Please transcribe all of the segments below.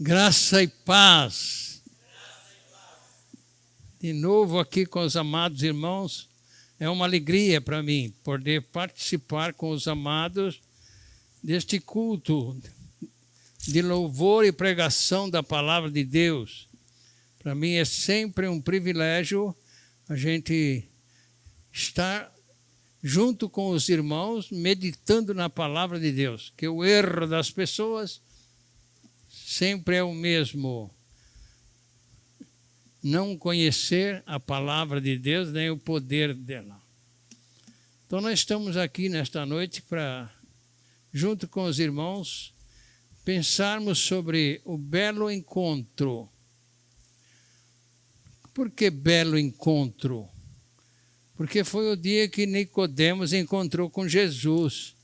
Graça e paz. De novo aqui com os amados irmãos, é uma alegria para mim poder participar com os amados deste culto de louvor e pregação da palavra de Deus. Para mim é sempre um privilégio a gente estar junto com os irmãos meditando na palavra de Deus, que o erro das pessoas sempre é o mesmo: não conhecer a palavra de Deus nem o poder dela. Então nós estamos aqui nesta noite para, junto com os irmãos, pensarmos sobre o belo encontro. Por que belo encontro? Porque foi o dia que Nicodemos encontrou com Jesus.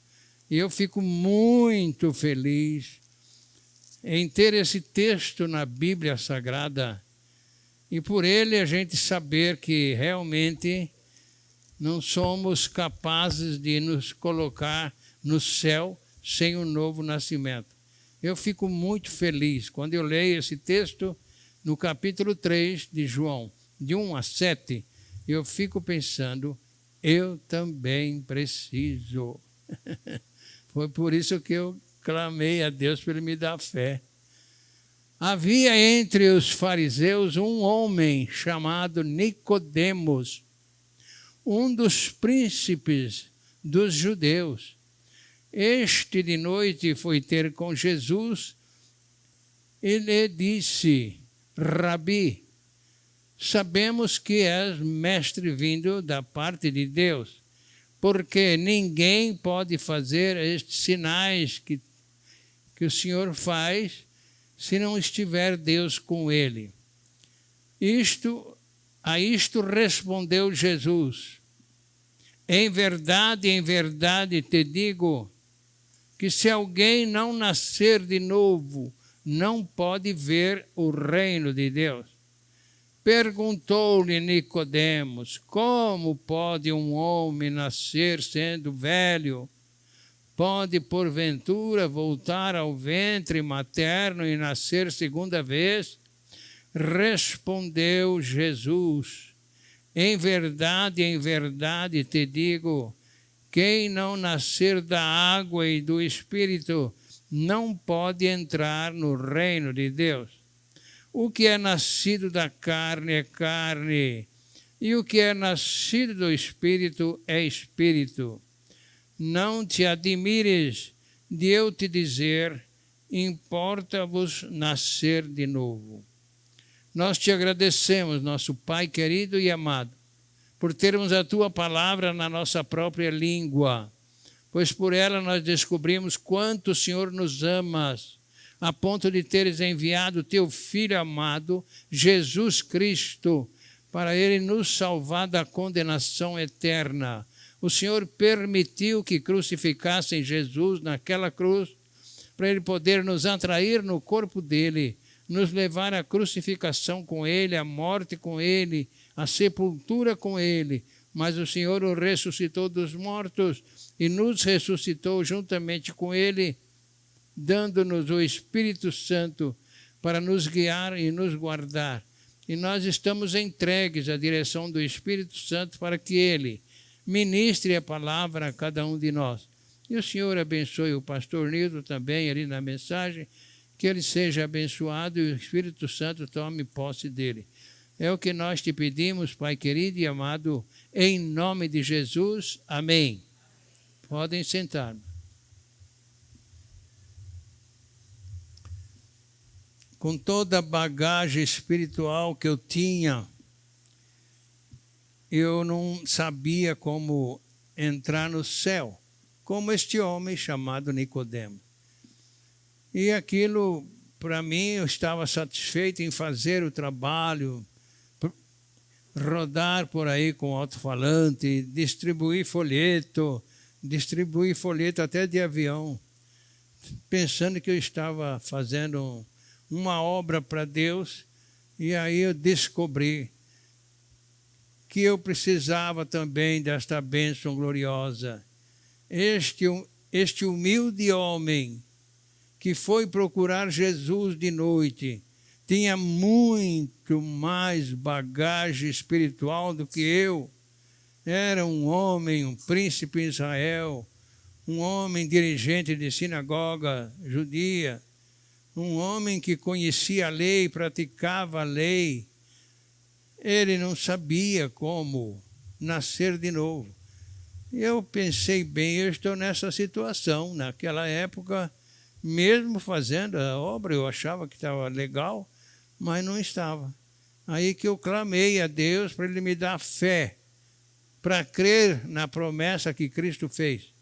E eu fico muito feliz em ter esse texto na Bíblia Sagrada e por ele a gente saber que realmente não somos capazes de nos colocar no céu sem um novo nascimento. Eu fico muito feliz quando eu leio esse texto no capítulo 3 de João, de 1 a 7, eu fico pensando, eu também preciso. Foi por isso que eu clamei a Deus para Ele me dar fé. Havia entre os fariseus um homem chamado Nicodemos, um dos príncipes dos judeus. Este de noite foi ter com Jesus e lhe disse: Rabi, sabemos que és mestre vindo da parte de Deus, porque ninguém pode fazer estes sinais que o Senhor faz se não estiver Deus com ele. A isto respondeu Jesus: em verdade te digo que se alguém não nascer de novo, não pode ver o reino de Deus. Perguntou-lhe Nicodemos: como pode um homem nascer sendo velho? Pode, porventura, voltar ao ventre materno e nascer segunda vez? Respondeu Jesus: em verdade te digo, quem não nascer da água e do Espírito não pode entrar no reino de Deus. O que é nascido da carne é carne, e o que é nascido do Espírito é Espírito. Não te admires de eu te dizer, importa-vos nascer de novo. Nós te agradecemos, nosso Pai querido e amado, por termos a Tua palavra na nossa própria língua, pois por ela nós descobrimos quanto o Senhor nos amas, a ponto de teres enviado Teu Filho amado, Jesus Cristo, para Ele nos salvar da condenação eterna. O Senhor permitiu que crucificassem Jesus naquela cruz, para Ele poder nos atrair no corpo dEle, nos levar à crucificação com Ele, à morte com Ele, à sepultura com Ele. Mas o Senhor o ressuscitou dos mortos e nos ressuscitou juntamente com Ele, dando-nos o Espírito Santo para nos guiar e nos guardar. E nós estamos entregues à direção do Espírito Santo para que Ele ministre a palavra a cada um de nós. E o Senhor abençoe o pastor Nildo também ali na mensagem, que ele seja abençoado e o Espírito Santo tome posse dele. É o que nós te pedimos, Pai querido e amado, em nome de Jesus. Amém. Podem sentar. Com toda a bagagem espiritual que eu tinha, eu não sabia como entrar no céu, como este homem chamado Nicodemos. E aquilo, para mim, eu estava satisfeito em fazer o trabalho, rodar por aí com alto-falante, distribuir folheto até de avião, pensando que eu estava fazendo uma obra para Deus, e aí eu descobri que eu precisava também desta bênção gloriosa. Este humilde homem que foi procurar Jesus de noite, tinha muito mais bagagem espiritual do que eu. Era um homem, um príncipe em Israel, um homem dirigente de sinagoga judia, um homem que conhecia a lei, praticava a lei. Ele não sabia como nascer de novo. Eu pensei bem, eu estou nessa situação. Naquela época, mesmo fazendo a obra, eu achava que estava legal, mas não estava. Aí que eu clamei a Deus para Ele me dar fé, para crer na promessa que Cristo fez.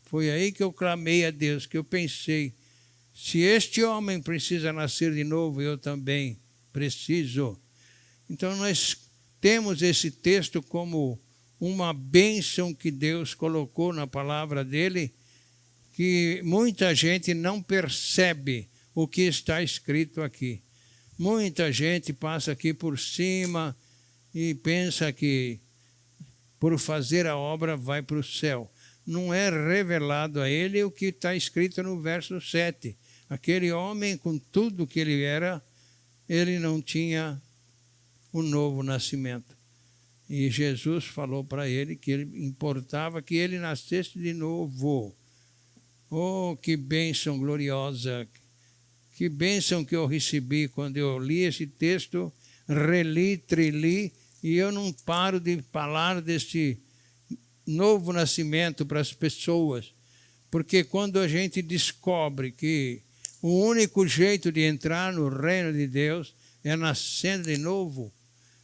Foi aí que eu clamei a Deus, que eu pensei, se este homem precisa nascer de novo, eu também preciso. Então nós temos esse texto como uma bênção que Deus colocou na palavra dele, que muita gente não percebe o que está escrito aqui. Muita gente passa aqui por cima e pensa que por fazer a obra vai para o céu. Não é revelado a ele o que está escrito no verso 7. Aquele homem, com tudo que ele era, ele não tinha o novo nascimento. E Jesus falou para ele que importava que ele nascesse de novo. Oh, que bênção gloriosa! Que bênção que eu recebi quando eu li esse texto, reli, treli, e eu não paro de falar desse novo nascimento para as pessoas. Porque quando a gente descobre que o único jeito de entrar no reino de Deus é nascendo de novo,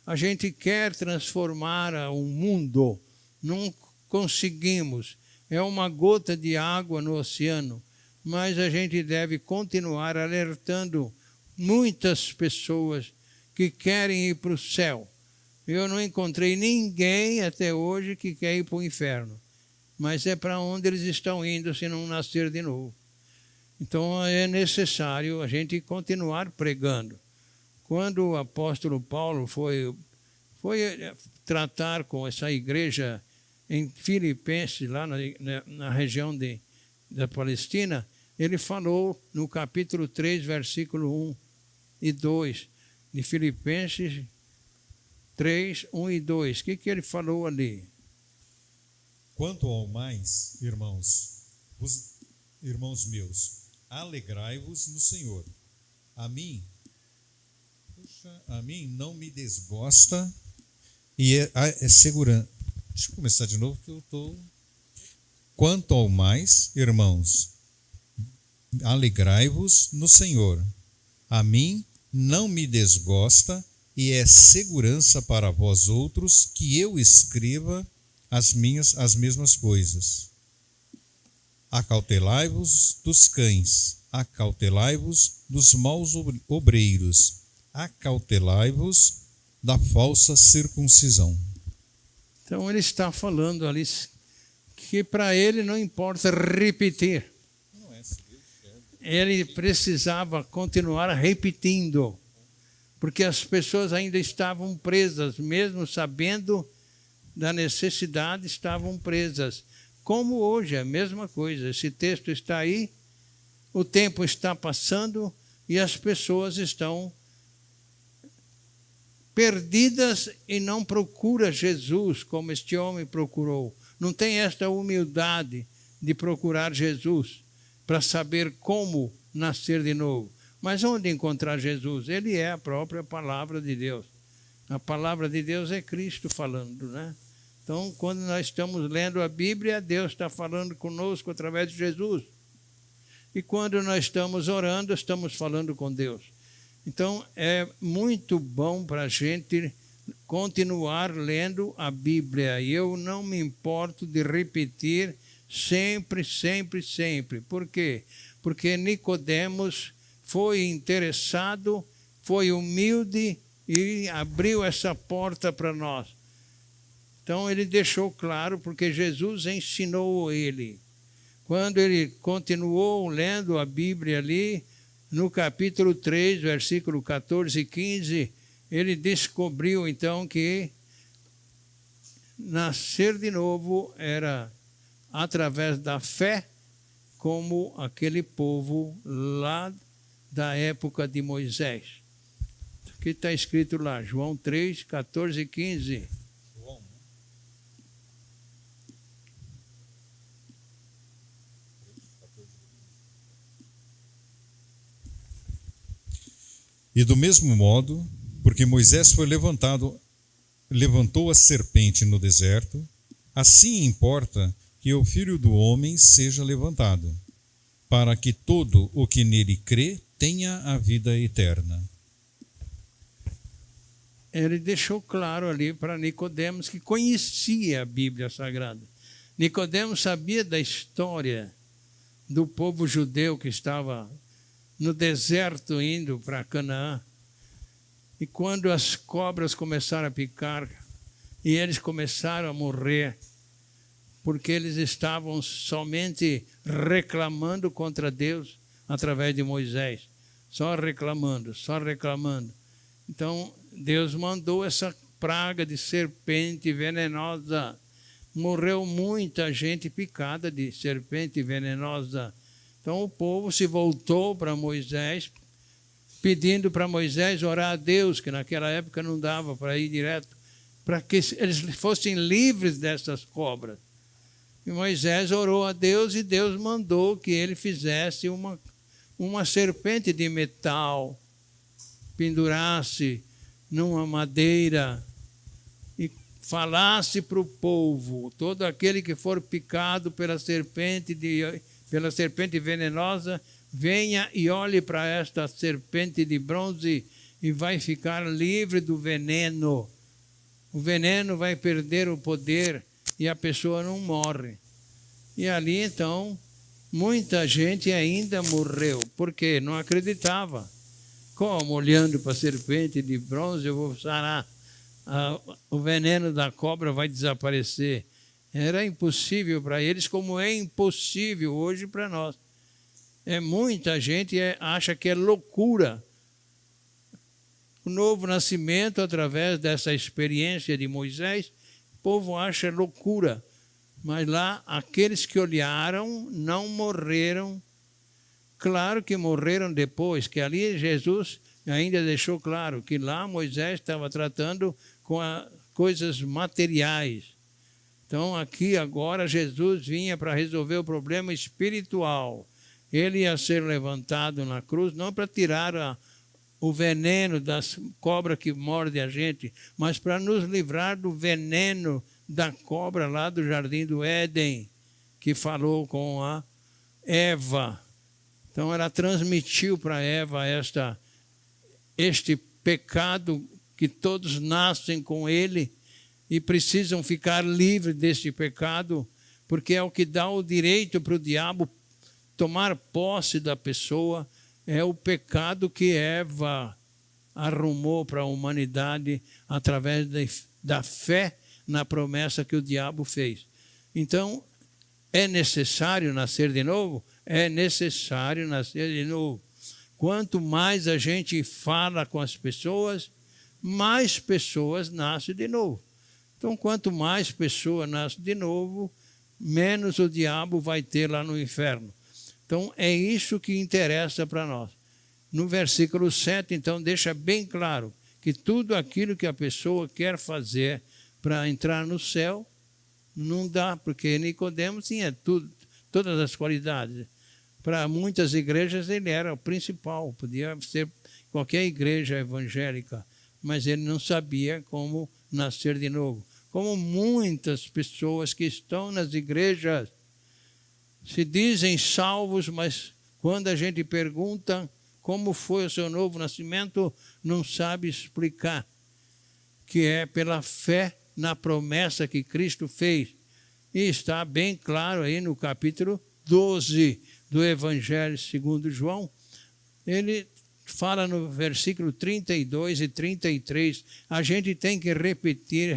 a gente quer transformar o mundo. Não conseguimos. É uma gota de água no oceano. Mas a gente deve continuar alertando muitas pessoas que querem ir para o céu. Eu não encontrei ninguém até hoje que quer ir para o inferno. Mas é para onde eles estão indo se não nascer de novo. Então é necessário a gente continuar pregando. Quando o apóstolo Paulo foi tratar com essa igreja em Filipenses, lá na região da Palestina, ele falou no capítulo 3, versículo 1 e 2, de Filipenses 3, 1 e 2. O que ele falou ali? Quanto ao mais, irmãos meus, alegrai-vos no Senhor. A mim não me desgosta e é segurança. Deixa eu começar de novo que eu estou... Quanto ao mais, irmãos, alegrai-vos no Senhor. A mim não me desgosta e é segurança para vós outros que eu escreva as mesmas coisas. Acautelai-vos dos cães, acautelai-vos dos maus obreiros, acautelai-vos da falsa circuncisão. Então ele está falando ali que para ele não importa repetir. Ele precisava continuar repetindo, porque as pessoas ainda estavam presas, mesmo sabendo da necessidade, estavam presas. Como hoje, é a mesma coisa. Esse texto está aí, o tempo está passando e as pessoas estão perdidas e não procuram Jesus como este homem procurou. Não tem esta humildade de procurar Jesus para saber como nascer de novo. Mas onde encontrar Jesus? Ele é a própria palavra de Deus. A palavra de Deus é Cristo falando, né? Então, quando nós estamos lendo a Bíblia, Deus está falando conosco através de Jesus. E quando nós estamos orando, estamos falando com Deus. Então, é muito bom para a gente continuar lendo a Bíblia. E eu não me importo de repetir sempre, sempre, sempre. Por quê? Porque Nicodemos foi interessado, foi humilde e abriu essa porta para nós. Então ele deixou claro, porque Jesus ensinou ele. Quando ele continuou lendo a Bíblia ali, no capítulo 3, versículo 14 e 15, ele descobriu então que nascer de novo era através da fé como aquele povo lá da época de Moisés. Aqui está escrito lá, João 3, 14 e 15. E do mesmo modo, porque Moisés levantou a serpente no deserto, assim importa que o Filho do Homem seja levantado, para que todo o que nele crê tenha a vida eterna. Ele deixou claro ali para Nicodemos, que conhecia a Bíblia Sagrada. Nicodemos sabia da história do povo judeu que estava no deserto indo para Canaã. E quando as cobras começaram a picar e eles começaram a morrer, porque eles estavam somente reclamando contra Deus através de Moisés. Só reclamando, só reclamando. Então, Deus mandou essa praga de serpente venenosa. Morreu muita gente picada de serpente venenosa. Então, o povo se voltou para Moisés, pedindo para Moisés orar a Deus, que naquela época não dava para ir direto, para que eles fossem livres dessas cobras. E Moisés orou a Deus e Deus mandou que ele fizesse uma serpente de metal, pendurasse numa madeira e falasse para o povo: todo aquele que for picado pela serpente venenosa, venha e olhe para esta serpente de bronze e vai ficar livre do veneno. O veneno vai perder o poder e a pessoa não morre. E ali, então, muita gente ainda morreu, porque não acreditava. Como, olhando para a serpente de bronze, eu vou sarar, o veneno da cobra vai desaparecer. Era impossível para eles, como é impossível hoje para nós. Muita gente acha que é loucura o novo nascimento através dessa experiência de Moisés. O povo acha loucura, mas lá aqueles que olharam não morreram. Claro que morreram depois, que ali Jesus ainda deixou claro que lá Moisés estava tratando com coisas materiais. Então aqui agora Jesus vinha para resolver o problema espiritual. Ele ia ser levantado na cruz, não para tirar o veneno das cobras que mordem a gente, mas para nos livrar do veneno da cobra lá do Jardim do Éden, que falou com a Eva. Então ela transmitiu para Eva este pecado que todos nascem com ele e precisam ficar livres deste pecado, porque é o que dá o direito para o diabo tomar posse da pessoa. É o pecado que Eva arrumou para a humanidade através da fé na promessa que o diabo fez. Então, é necessário nascer de novo? É necessário nascer de novo. Quanto mais a gente fala com as pessoas, mais pessoas nascem de novo. Então, quanto mais pessoas nascem de novo, menos o diabo vai ter lá no inferno. Então, é isso que interessa para nós. No versículo 7, então, deixa bem claro que tudo aquilo que a pessoa quer fazer para entrar no céu, não dá, porque Nicodemos tinha todas as qualidades. Para muitas igrejas ele era o principal, podia ser qualquer igreja evangélica, mas ele não sabia como nascer de novo. Como muitas pessoas que estão nas igrejas se dizem salvos, mas quando a gente pergunta como foi o seu novo nascimento, não sabe explicar, que é pela fé na promessa que Cristo fez. E está bem claro aí no capítulo 12 do Evangelho segundo João. Ele fala no versículo 32 e 33, a gente tem que repetir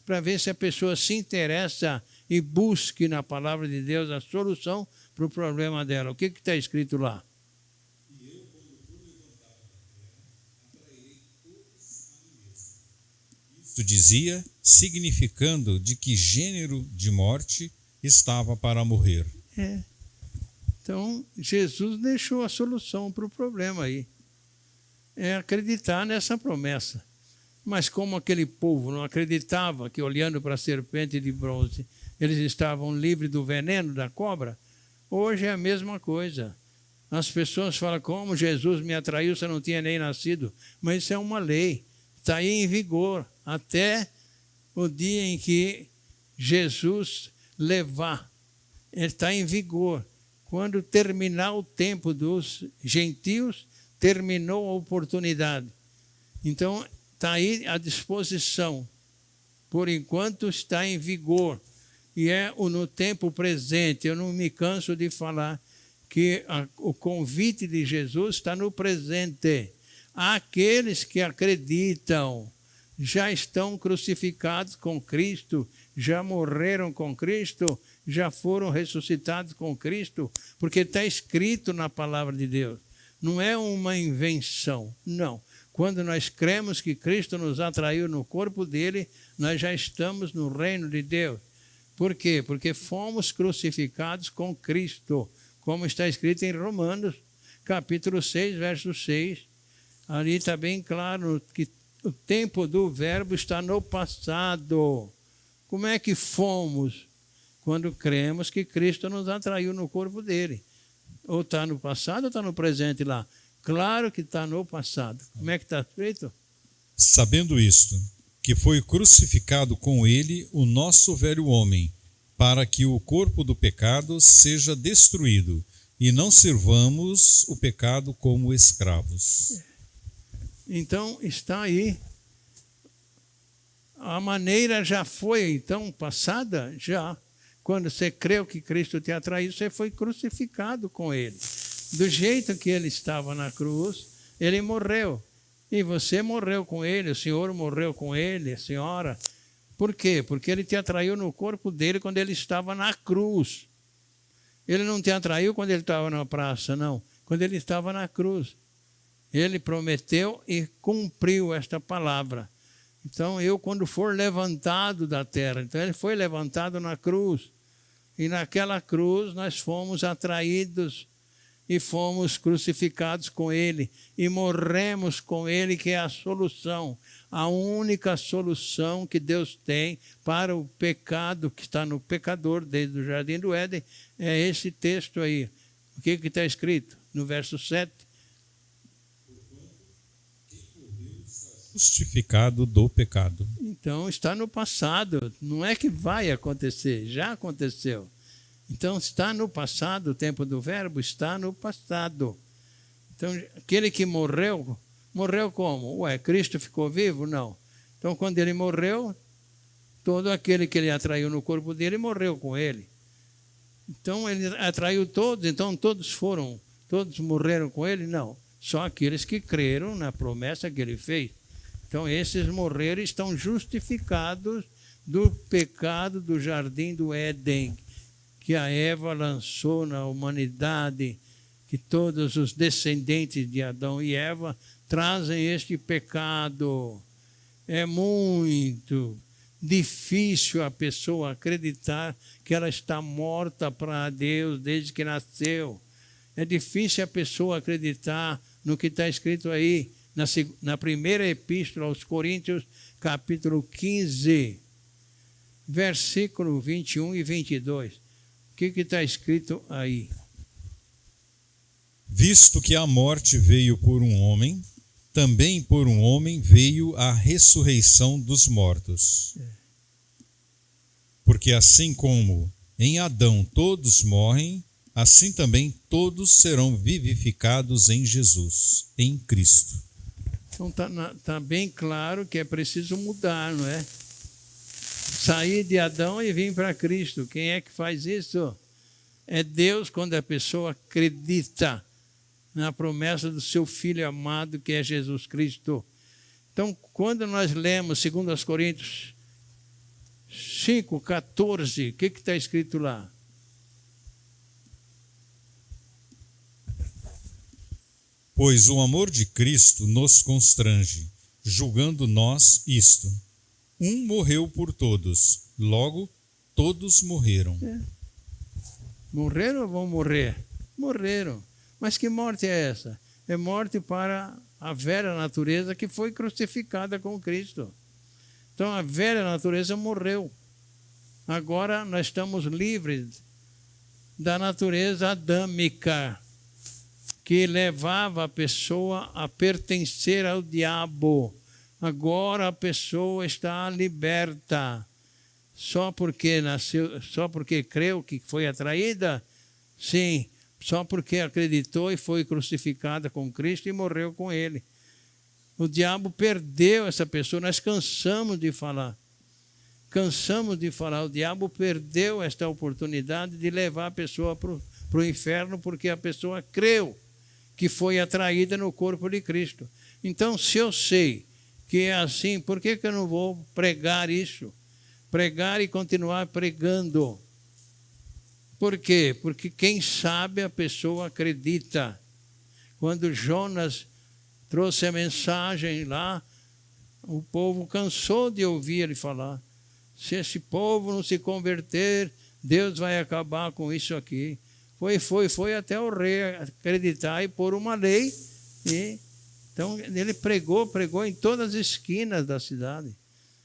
para ver se a pessoa se interessa e busque na palavra de Deus a solução para o problema dela. O que está escrito lá? E eu, quando for levantado da terra, atrairei todos a mim mesmo. Isto dizia, significando de que gênero de morte estava para morrer. Então, Jesus deixou a solução para o problema aí. É acreditar nessa promessa. Mas como aquele povo não acreditava que, olhando para a serpente de bronze, eles estavam livres do veneno da cobra, hoje é a mesma coisa. As pessoas falam, como Jesus me atraiu se eu não tinha nem nascido? Mas isso é uma lei, está aí em vigor, até o dia em que Jesus levar. Ele está em vigor. Quando terminar o tempo dos gentios, terminou a oportunidade. Então, está aí à disposição. Por enquanto está em vigor. E é no tempo presente. Eu não me canso de falar que o convite de Jesus está no presente. Aqueles que acreditam já estão crucificados com Cristo, já morreram com Cristo, já foram ressuscitados com Cristo, porque está escrito na palavra de Deus. Não é uma invenção, não. Quando nós cremos que Cristo nos atraiu no corpo dele, nós já estamos no reino de Deus. Por quê? Porque fomos crucificados com Cristo, como está escrito em Romanos, capítulo 6, verso 6. Ali está bem claro que o tempo do verbo está no passado. Como é que fomos? Quando cremos que Cristo nos atraiu no corpo dele. Ou está no passado ou está no presente lá? Claro que está no passado. Como é que está escrito? Sabendo isto, que foi crucificado com ele o nosso velho homem, para que o corpo do pecado seja destruído, e não sirvamos o pecado como escravos. Então, está aí. A maneira já foi, então, passada? Já. Quando você creu que Cristo te atraiu, você foi crucificado com ele. Do jeito que ele estava na cruz, ele morreu. E você morreu com ele, o Senhor morreu com ele, a senhora. Por quê? Porque ele te atraiu no corpo dele quando ele estava na cruz. Ele não te atraiu quando ele estava na praça, não. Quando ele estava na cruz. Ele prometeu e cumpriu esta palavra. Então, quando for levantado da terra, então ele foi levantado na cruz. E naquela cruz nós fomos atraídos e fomos crucificados com ele. E morremos com ele, que é a solução. A única solução que Deus tem para o pecado que está no pecador, desde o Jardim do Éden, é esse texto aí. O que está escrito no verso 7? Justificado do pecado. Então, está no passado. Não é que vai acontecer, já aconteceu. Então, está no passado, o tempo do verbo está no passado. Então, aquele que morreu, morreu como? Cristo ficou vivo? Não. Então, quando ele morreu, todo aquele que ele atraiu no corpo dele morreu com ele. Então, ele atraiu todos, então todos morreram com ele? Não. Só aqueles que creram na promessa que ele fez. Então, esses morreram e estão justificados do pecado do Jardim do Éden, que a Eva lançou na humanidade, que todos os descendentes de Adão e Eva trazem este pecado. É muito difícil a pessoa acreditar que ela está morta para Deus desde que nasceu. É difícil a pessoa acreditar no que está escrito aí, na primeira epístola aos Coríntios, capítulo 15, versículo 21 e 22. O que está escrito aí? Visto que a morte veio por um homem, também por um homem veio a ressurreição dos mortos. Porque assim como em Adão todos morrem, assim também todos serão vivificados em Jesus, em Cristo. Então está bem claro que é preciso mudar, não é? Sair de Adão e vir para Cristo. Quem é que faz isso? É Deus, quando a pessoa acredita na promessa do seu Filho amado, que é Jesus Cristo. Então, quando nós lemos 2 Coríntios 5:14, o que está escrito lá? Pois o amor de Cristo nos constrange, julgando nós isto: um morreu por todos, logo todos morreram. Morreram ou vão morrer? Morreram. Mas que morte é essa? É morte para a velha natureza que foi crucificada com Cristo. Então a velha natureza morreu. Agora nós estamos livres da natureza adâmica, que levava a pessoa a pertencer ao diabo. Agora a pessoa está liberta. Só porque nasceu, só porque creu que foi atraída? Sim, só porque acreditou e foi crucificada com Cristo e morreu com Ele. O diabo perdeu essa pessoa, nós cansamos de falar. Cansamos de falar, o diabo perdeu esta oportunidade de levar a pessoa para o inferno, porque a pessoa creu que foi atraída no corpo de Cristo. Então, se eu sei que é assim, por que eu não vou pregar isso? Pregar e continuar pregando. Por quê? Porque quem sabe a pessoa acredita. Quando Jonas trouxe a mensagem lá, o povo cansou de ouvir ele falar. Se esse povo não se converter, Deus vai acabar com isso aqui. Foi até o rei acreditar e pôr uma lei. Então ele pregou em todas as esquinas da cidade.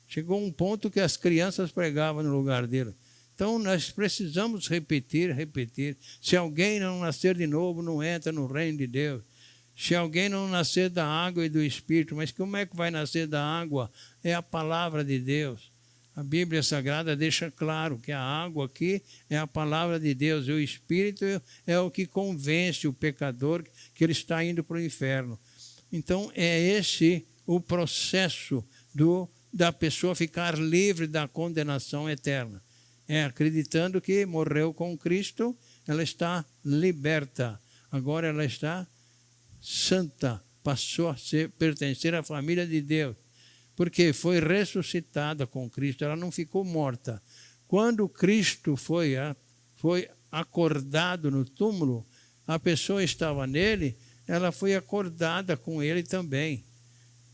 Chegou um ponto que as crianças pregavam no lugar dele. Então nós precisamos repetir. Se alguém não nascer de novo, não entra no reino de Deus. Se alguém não nascer da água e do Espírito, mas como é que vai nascer da água? É a palavra de Deus. A Bíblia Sagrada deixa claro que a água aqui é a palavra de Deus. E o Espírito é o que convence o pecador que ele está indo para o inferno. Então é esse o processo da pessoa ficar livre da condenação eterna. É acreditando que morreu com Cristo, ela está liberta. Agora ela está santa, passou a pertencer à família de Deus. Porque foi ressuscitada com Cristo, ela não ficou morta. Quando Cristo foi acordado no túmulo, a pessoa estava nele, ela foi acordada com ele também.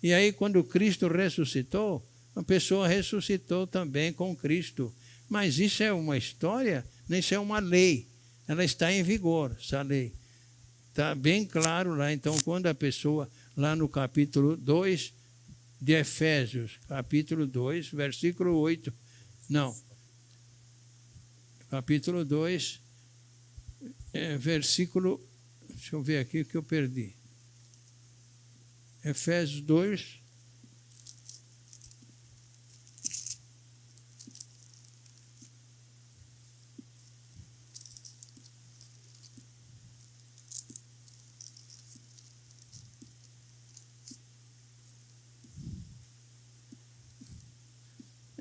E aí, quando Cristo ressuscitou, a pessoa ressuscitou também com Cristo. Mas isso é uma história, isso é uma lei. Ela está em vigor, essa lei. Está bem claro lá. Então, quando a pessoa, lá no capítulo 2 de Efésios, capítulo 2, versículo 8. Não. Capítulo 2, versículo... Deixa eu ver aqui o que eu perdi. Efésios 2.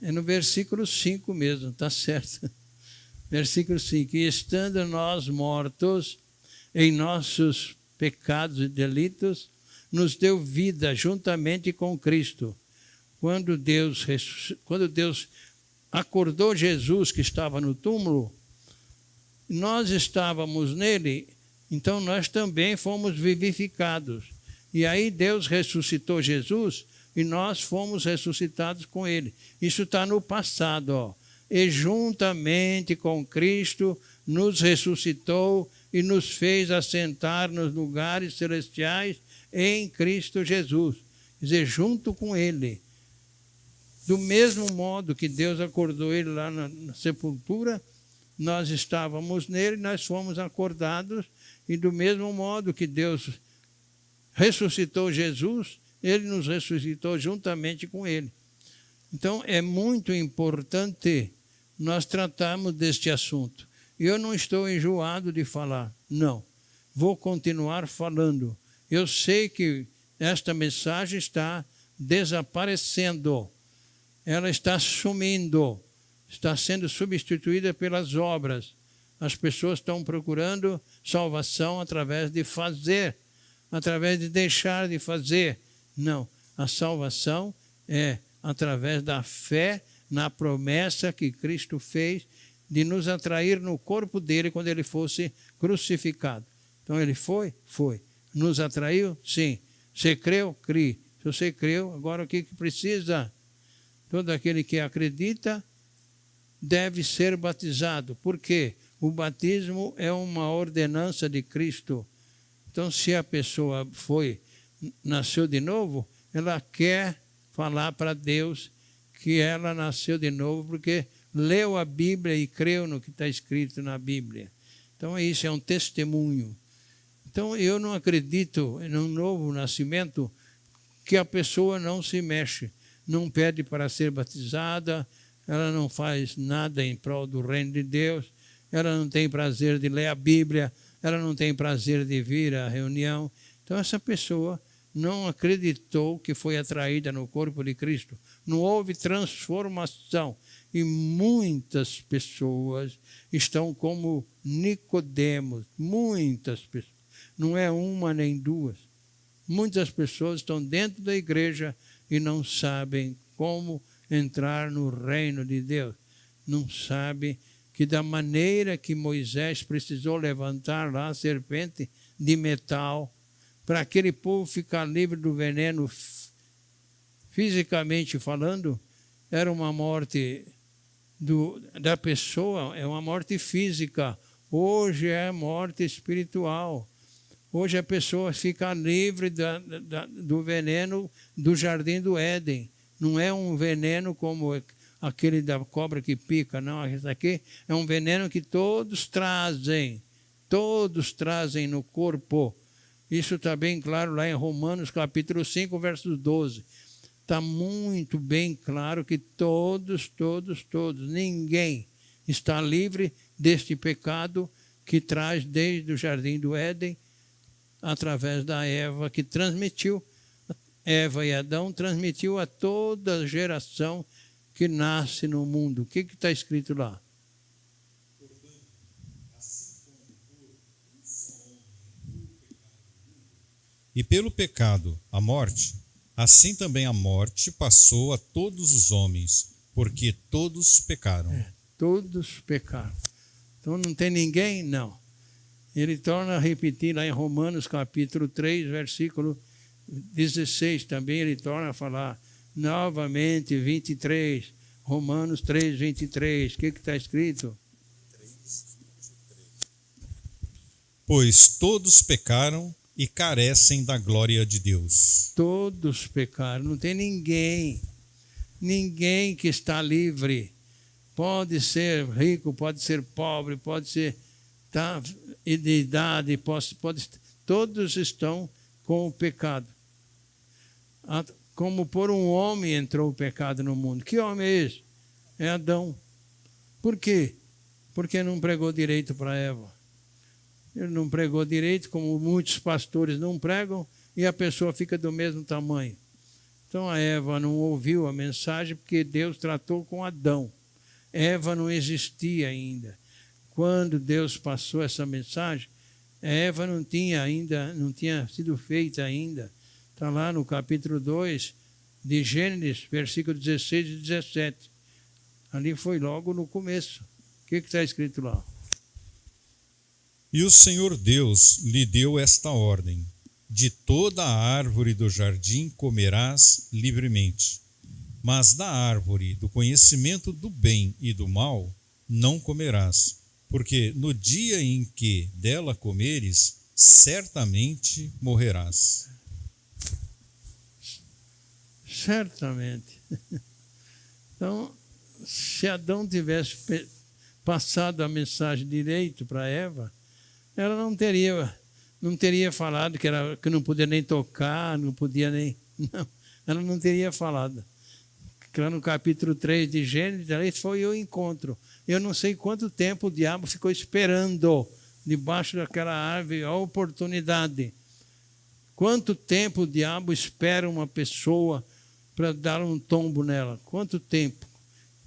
É no versículo 5 mesmo, está certo. Versículo 5. E estando nós mortos em nossos pecados e delitos, nos deu vida juntamente com Cristo. Quando Deus acordou Jesus, que estava no túmulo, nós estávamos nele, então nós também fomos vivificados. E aí Deus ressuscitou Jesus e nós fomos ressuscitados com ele. Isso está no passado, ó. E juntamente com Cristo nos ressuscitou e nos fez assentar nos lugares celestiais em Cristo Jesus. Quer dizer, junto com ele. Do mesmo modo que Deus acordou ele lá na sepultura, nós estávamos nele, nós fomos acordados, e do mesmo modo que Deus ressuscitou Jesus, ele nos ressuscitou juntamente com ele. Então, é muito importante nós tratarmos deste assunto. Eu não estou enjoado de falar, não. Vou continuar falando. Eu sei que esta mensagem está desaparecendo. Ela está sumindo. Está sendo substituída pelas obras. As pessoas estão procurando salvação através de fazer, através de deixar de fazer. Não, a salvação é através da fé na promessa que Cristo fez de nos atrair no corpo dele quando ele fosse crucificado. Então ele foi? Foi. Nos atraiu? Sim. Você creu? Crie. Se você creu, agora o que precisa? Todo aquele que acredita deve ser batizado. Por quê? O batismo é uma ordenança de Cristo. Então, se a pessoa nasceu de novo, ela quer falar para Deus que ela nasceu de novo, porque leu a Bíblia e creu no que está escrito na Bíblia. Então, isso é um testemunho. Então, eu não acredito num novo nascimento que a pessoa não se mexe, não pede para ser batizada, ela não faz nada em prol do reino de Deus, ela não tem prazer de ler a Bíblia, ela não tem prazer de vir à reunião. Então, essa pessoa não acreditou que foi atraída no corpo de Cristo. Não houve transformação. E muitas pessoas estão como Nicodemos, muitas pessoas. Não é uma nem duas. Muitas pessoas estão dentro da igreja e não sabem como entrar no reino de Deus. Não sabem que da maneira que Moisés precisou levantar lá a serpente de metal, para aquele povo ficar livre do veneno, fisicamente falando, era uma morte da pessoa, é uma morte física. Hoje é morte espiritual. Hoje a pessoa fica livre do veneno do jardim do Éden. Não é um veneno como aquele da cobra que pica, não. Esse aqui é um veneno que todos trazem no corpo. Isso está bem claro lá em Romanos capítulo 5, verso 12. Está muito bem claro que todos, ninguém está livre deste pecado que traz desde o jardim do Éden, através da Eva, que transmitiu, Eva e Adão transmitiu a toda geração que nasce no mundo. O que está escrito lá? E pelo pecado, a morte, assim também a morte passou a todos os homens, porque todos pecaram. Todos pecaram. Então não tem ninguém? Não. Ele torna a repetir lá em Romanos capítulo 3, versículo 16, também ele torna a falar novamente, 23, Romanos 3, 23. O que está escrito? Pois todos pecaram e carecem da glória de Deus. Todos pecaram, não tem ninguém que está livre. Pode ser rico, pode ser pobre, pode ser de idade, todos estão com o pecado. Como por um homem entrou o pecado no mundo. Que homem é esse? É Adão. Por quê? Porque não pregou direito para Eva. Ele não pregou direito, como muitos pastores não pregam, e a pessoa fica do mesmo tamanho. Então a Eva não ouviu a mensagem porque Deus tratou com Adão. Eva não existia ainda. Quando Deus passou essa mensagem, Eva não tinha sido feita ainda. Está lá no capítulo 2 de Gênesis, versículo 16 e 17. Ali foi logo no começo. O que está escrito lá? E o Senhor Deus lhe deu esta ordem: de toda a árvore do jardim comerás livremente, mas da árvore do conhecimento do bem e do mal não comerás, porque no dia em que dela comeres, certamente morrerás. Certamente. Então, se Adão tivesse passado a mensagem direito para Eva, ela não teria falado que não podia nem tocar, não podia nem... Não, ela não teria falado. Lá no capítulo 3 de Gênesis, ali foi o encontro. Eu não sei quanto tempo o diabo ficou esperando debaixo daquela árvore a oportunidade. Quanto tempo o diabo espera uma pessoa para dar um tombo nela? Quanto tempo?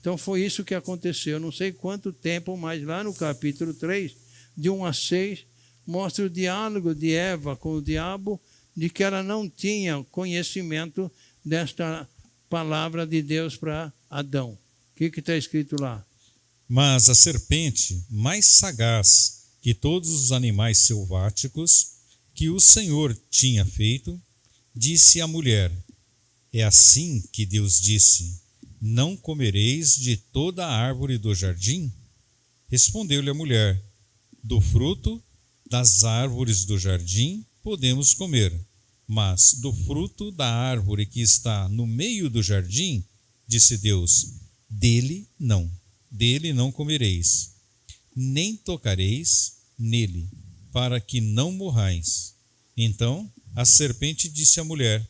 Então foi isso que aconteceu. Eu não sei quanto tempo, mas lá no capítulo 3, de 1 a 6, mostra o diálogo de Eva com o diabo, de que ela não tinha conhecimento desta palavra de Deus para Adão. O que está escrito lá? Mas a serpente, mais sagaz que todos os animais selváticos que o Senhor tinha feito, disse à mulher: é assim que Deus disse: não comereis de toda a árvore do jardim? Respondeu-lhe a mulher: do fruto das árvores do jardim podemos comer, mas do fruto da árvore que está no meio do jardim, disse Deus, dele não comereis, nem tocareis nele, para que não morrais. Então a serpente disse à mulher: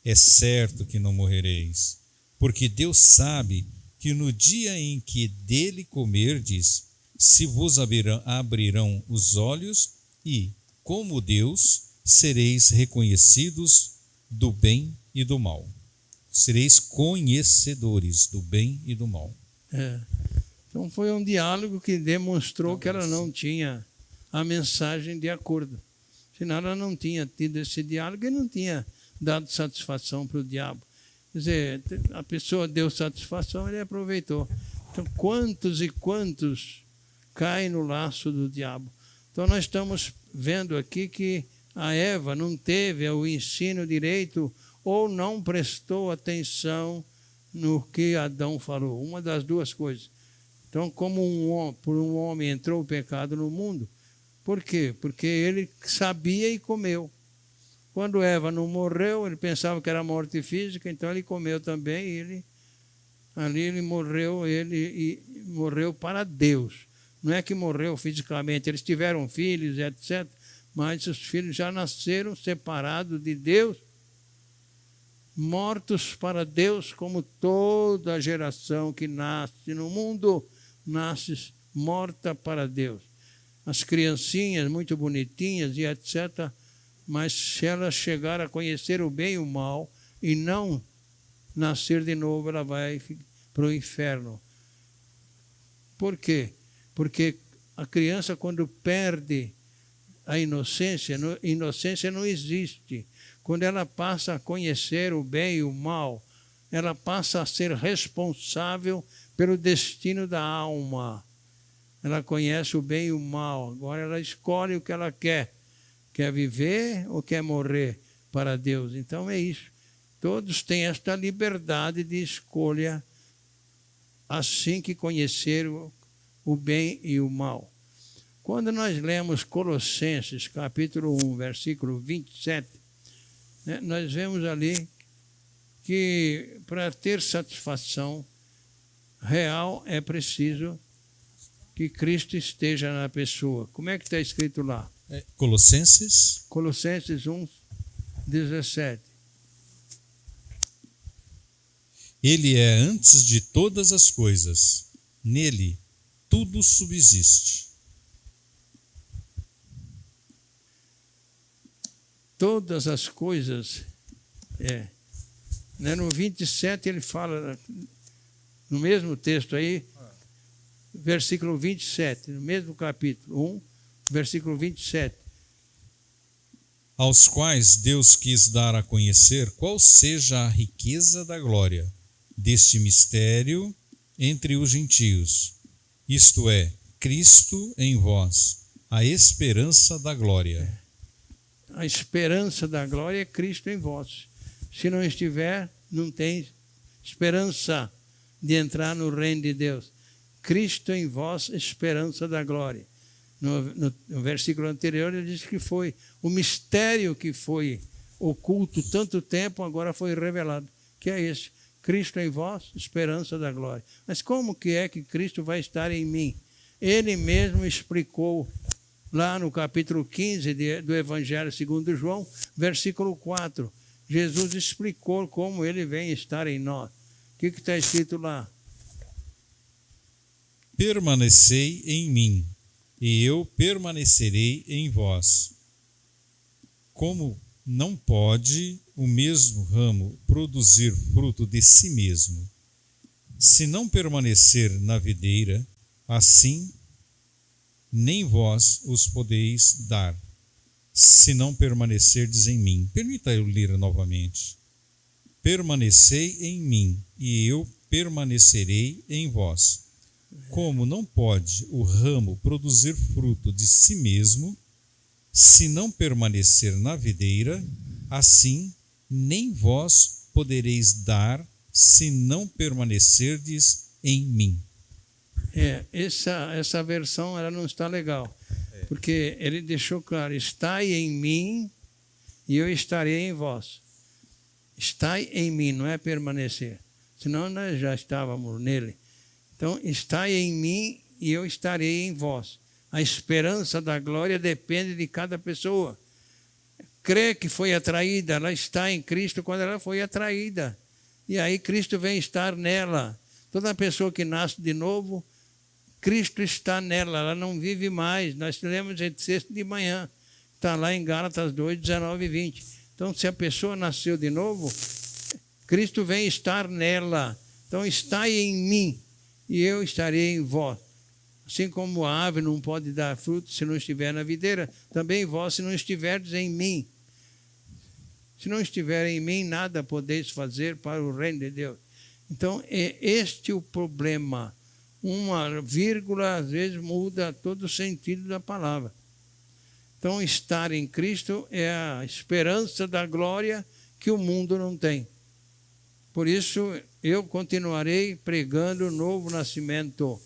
é certo que não morrereis, porque Deus sabe que no dia em que dele comerdes, se vos abrirão os olhos e, como Deus, sereis reconhecidos do bem e do mal. Sereis conhecedores do bem e do mal. Então foi um diálogo que demonstrou que ela não tinha a mensagem de acordo. Senão ela não tinha tido esse diálogo e não tinha dado satisfação para o diabo. Quer dizer, a pessoa deu satisfação, ele aproveitou. Então, quantos e quantos caem no laço do diabo? Então, nós estamos vendo aqui que a Eva não teve o ensino direito ou não prestou atenção no que Adão falou. Uma das duas coisas. Então, como por um homem entrou o pecado no mundo, por quê? Porque ele sabia e comeu. Quando Eva não morreu, ele pensava que era morte física, então ele comeu também. Ali morreu para Deus. Não é que morreu fisicamente, eles tiveram filhos, etc., mas os filhos já nasceram separados de Deus, mortos para Deus, como toda geração que nasce no mundo, nasce morta para Deus. As criancinhas muito bonitinhas e etc., mas se ela chegar a conhecer o bem e o mal e não nascer de novo, ela vai para o inferno. Por quê? Porque a criança, quando perde a inocência não existe. Quando ela passa a conhecer o bem e o mal, ela passa a ser responsável pelo destino da alma. Ela conhece o bem e o mal, agora ela escolhe o que ela quer. Quer viver ou quer morrer para Deus? Então é isso. Todos têm esta liberdade de escolha assim que conheceram o bem e o mal. Quando nós lemos Colossenses, capítulo 1, versículo 27, nós vemos ali que para ter satisfação real é preciso que Cristo esteja na pessoa. Como é que está escrito lá? Colossenses 1, 17. Ele é antes de todas as coisas, nele tudo subsiste. Todas as coisas, no 27 ele fala, no mesmo texto aí, versículo 27, no mesmo capítulo 1, versículo 27. Aos quais Deus quis dar a conhecer qual seja a riqueza da glória deste mistério entre os gentios, isto é, Cristo em vós, a esperança da glória. A esperança da glória é Cristo em vós. Se não estiver, não tem esperança de entrar no reino de Deus. Cristo em vós, esperança da glória. No versículo anterior ele diz que foi o mistério que foi oculto tanto tempo, agora foi revelado, que é esse. Cristo em vós, esperança da glória. Mas como que é que Cristo vai estar em mim? Ele mesmo explicou lá no capítulo 15 do Evangelho segundo João, versículo 4. Jesus explicou como ele vem estar em nós. O que está escrito lá? Permanecei em mim, e eu permanecerei em vós. Como não pode o mesmo ramo produzir fruto de si mesmo, se não permanecer na videira, assim nem vós os podeis dar, se não permanecerdes em mim. Permita eu ler novamente. Permanecei em mim, e eu permanecerei em vós. Como não pode o ramo produzir fruto de si mesmo, se não permanecer na videira, assim nem vós podereis dar, se não permanecerdes em mim. Essa versão ela não está legal. Porque ele deixou claro, estai em mim e eu estarei em vós. Estai em mim, não é permanecer. Senão nós já estávamos nele. Então, estai em mim e eu estarei em vós. A esperança da glória depende de cada pessoa. Crê que foi atraída, ela está em Cristo quando ela foi atraída. E aí Cristo vem estar nela. Toda pessoa que nasce de novo, Cristo está nela, ela não vive mais. Nós lemos de sexta de manhã, está lá em Gálatas 2, 19 e 20. Então, se a pessoa nasceu de novo, Cristo vem estar nela. Então, estai em mim e eu estarei em vós. Assim como a ave não pode dar fruto se não estiver na videira, também vós, se não estiverdes em mim. Se não estiver em mim, nada podeis fazer para o reino de Deus. Então, é este o problema. Uma vírgula, às vezes, muda todo o sentido da palavra. Então, estar em Cristo é a esperança da glória que o mundo não tem. Por isso, eu continuarei pregando o novo nascimento.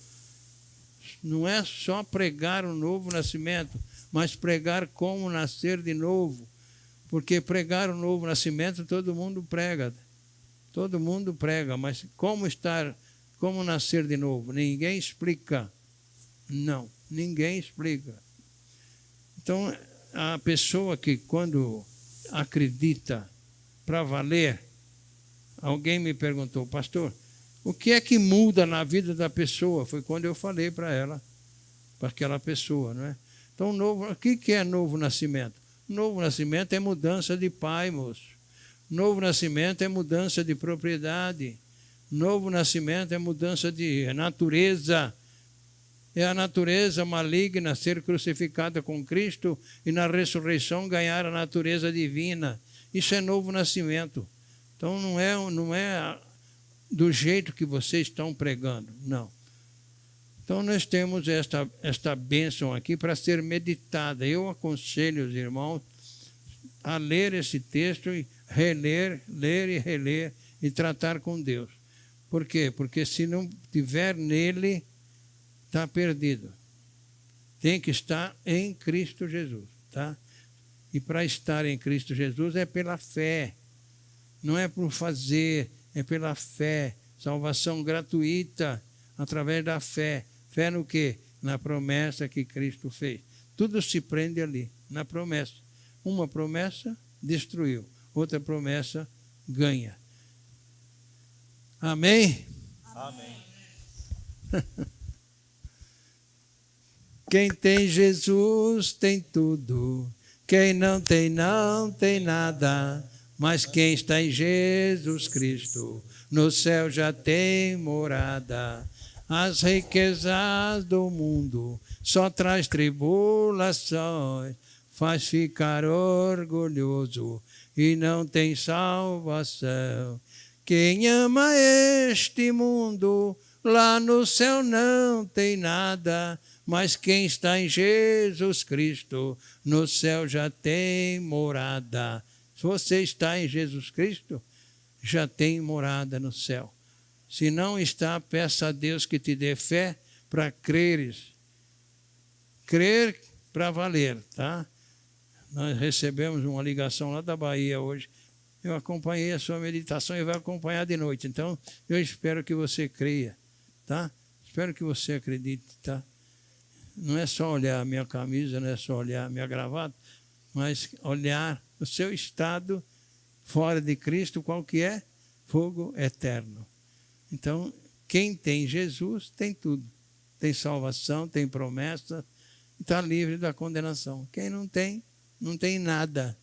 Não é só pregar o novo nascimento, mas pregar como nascer de novo. Porque pregar o novo nascimento, todo mundo prega. Todo mundo prega, mas como nascer de novo? Ninguém explica. Não, ninguém explica. Então, a pessoa que quando acredita para valer, alguém me perguntou, pastor, o que é que muda na vida da pessoa? Foi quando eu falei para ela, para aquela pessoa, não é? Então, o que é novo nascimento? Novo nascimento é mudança de pai, moço. Novo nascimento é mudança de propriedade. Novo nascimento é mudança de natureza. É a natureza maligna ser crucificada com Cristo e na ressurreição ganhar a natureza divina. Isso é novo nascimento. Então não é do jeito que vocês estão pregando, não. Então nós temos esta bênção aqui para ser meditada. Eu aconselho os irmãos a ler esse texto e reler, ler e reler e tratar com Deus. Por quê? Porque se não tiver nele, está perdido. Tem que estar em Cristo Jesus, tá? E para estar em Cristo Jesus é pela fé. Não é por fazer, é pela fé. Salvação gratuita através da fé. Fé no quê? Na promessa que Cristo fez. Tudo se prende ali, na promessa. Uma promessa destruiu, outra promessa ganha. Amém? Amém. Quem tem Jesus tem tudo. Quem não tem, não tem nada. Mas quem está em Jesus Cristo, no céu já tem morada. As riquezas do mundo só traz tribulações, faz ficar orgulhoso e não tem salvação. Quem ama este mundo, lá no céu não tem nada, mas quem está em Jesus Cristo, no céu já tem morada. Se você está em Jesus Cristo, já tem morada no céu. Se não está, peça a Deus que te dê fé para creres. Crer para valer, tá? Nós recebemos uma ligação lá da Bahia hoje. Eu acompanhei a sua meditação e vai acompanhar de noite. Então, eu espero que você creia, tá? Espero que você acredite, tá? Não é só olhar a minha camisa, não é só olhar a minha gravata, mas olhar o seu estado fora de Cristo, qual que é? Fogo eterno. Então, quem tem Jesus tem tudo. Tem salvação, tem promessa, e está livre da condenação. Quem não tem, não tem nada.